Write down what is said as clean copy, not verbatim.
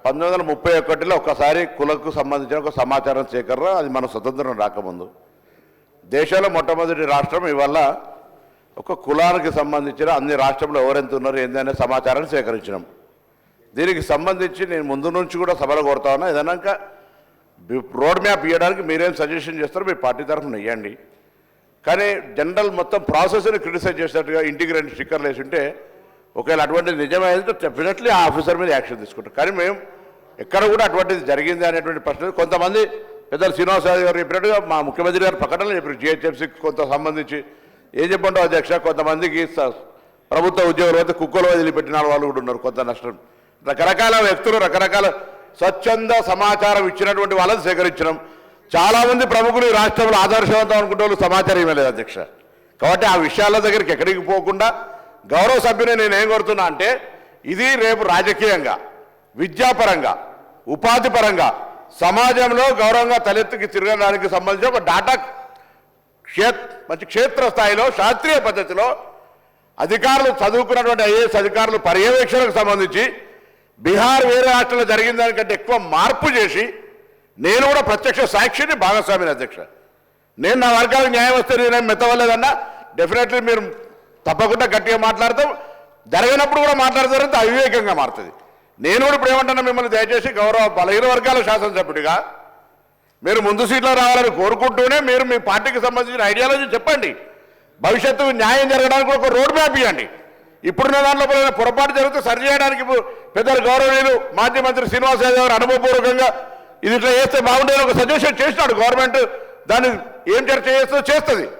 1931లో ఒకసారి కులకు సంబంధించిన ఒక సమాచారం సేకరణ, అది మన స్వతంత్రం రాకముందు దేశంలో మొట్టమొదటి రాష్ట్రం. ఇవల్ల ఒక కులానికి సంబంధించిన అన్ని రాష్ట్రంలో ఎవరెంత ఉన్నారు ఏందనే సమాచారాన్ని సేకరించినాం. దీనికి సంబంధించి నేను ముందు నుంచి కూడా సభలో కోరుతా ఉన్నా, ఏదైనా రోడ్ మ్యాప్ ఇవ్వడానికి మీరేం సజెషన్ చేస్తారో మీ పార్టీ తరఫున ఇవ్వండి. కానీ జనరల్ మొత్తం ప్రాసెస్ని క్రిటిసైజ్ చేసినట్టుగా ఇంటిగ్రేట్ స్టిక్కర్లు వేసి ఉంటే ఒకవేళ అటువంటిది నిజమైతే డెఫినెట్లీ ఆ ఆఫీసర్ మీద యాక్షన్ తీసుకుంటాం. కానీ మేము ఎక్కడ కూడా అటువంటిది జరిగింది అనేటువంటి ప్రశ్న కొంతమంది పెద్దలు శ్రీనివాసరావు గారు చెప్పినట్టుగా మా ముఖ్యమంత్రి గారు ప్రకటనలు చెప్పారు. జిహెచ్ఎంసీకి కొంత సంబంధించి ఏం చెప్పంటావు అధ్యక్ష, కొంతమందికి ప్రభుత్వ ఉద్యోగులు అయితే కుక్కలు వదిలిపెట్టిన వాళ్ళు కూడా ఉన్నారు. కొంత నష్టం, రకరకాల వ్యక్తులు రకరకాల స్వచ్ఛంద సమాచారం ఇచ్చినటువంటి వాళ్ళని సేకరించడం. చాలామంది ప్రముఖులు ఈ రాష్ట్రంలో ఆదర్శవంతం అనుకుంటే వాళ్ళు సమాచారం ఇవ్వలేదు అధ్యక్ష. కాబట్టి ఆ విషయాల దగ్గరికి ఎక్కడికి పోకుండా గౌరవ సభ్యుని నేనేం కోరుతున్నా అంటే, ఇది రేపు రాజకీయంగా, విద్యాపరంగా, ఉపాధి పరంగా సమాజంలో గౌరవంగా తలెత్తుకి తిరగడానికి సంబంధించి ఒక డాటా మంచి క్షేత్రస్థాయిలో శాస్త్రీయ పద్ధతిలో అధికారులు చదువుకున్నటువంటి ఐఏఎస్ అధికారులు పర్యవేక్షణకు సంబంధించి బీహార్ వేరే రాష్ట్రంలో జరిగిన దానికంటే ఎక్కువ మార్పు చేసి నేను కూడా ప్రత్యక్ష సాక్షిని భాగస్వామిని అధ్యక్ష. నేను నా వర్గాలకు న్యాయం వస్తే నేనేం మెత్తవలేదన్నా డెఫినెట్లీ మీరు తప్పకుండా గట్టిగా మాట్లాడతాం. జరిగినప్పుడు కూడా మాట్లాడతారంటే అవివేకంగా మారుతుంది. నేను కూడా ఇప్పుడు ఏమంటున్నా, మిమ్మల్ని దయచేసి గౌరవ బలహీన వర్గాల శాసనసభ్యుడిగా మీరు ముందు సీట్లో రావాలని కోరుకుంటూనే మీరు మీ పార్టీకి సంబంధించిన ఐడియాలజీ చెప్పండి. భవిష్యత్తు న్యాయం జరగడానికి ఒక రోడ్ మ్యాప్ ఇవ్వండి. ఇప్పుడున్న దాంట్లో పొరపాటు జరిగితే సరి చేయడానికి పెద్దలు గౌరవనీయులు మాజీ మంత్రి శ్రీనివాస్ యాదవ్ గారు అనుభవపూర్వకంగా ఇది ఇట్లా చేస్తే బాగుండేది ఒక సజెషన్ చేసినాడు. గవర్నమెంట్ దాన్ని ఏం చర్చ చేస్తుందో చేస్తుంది.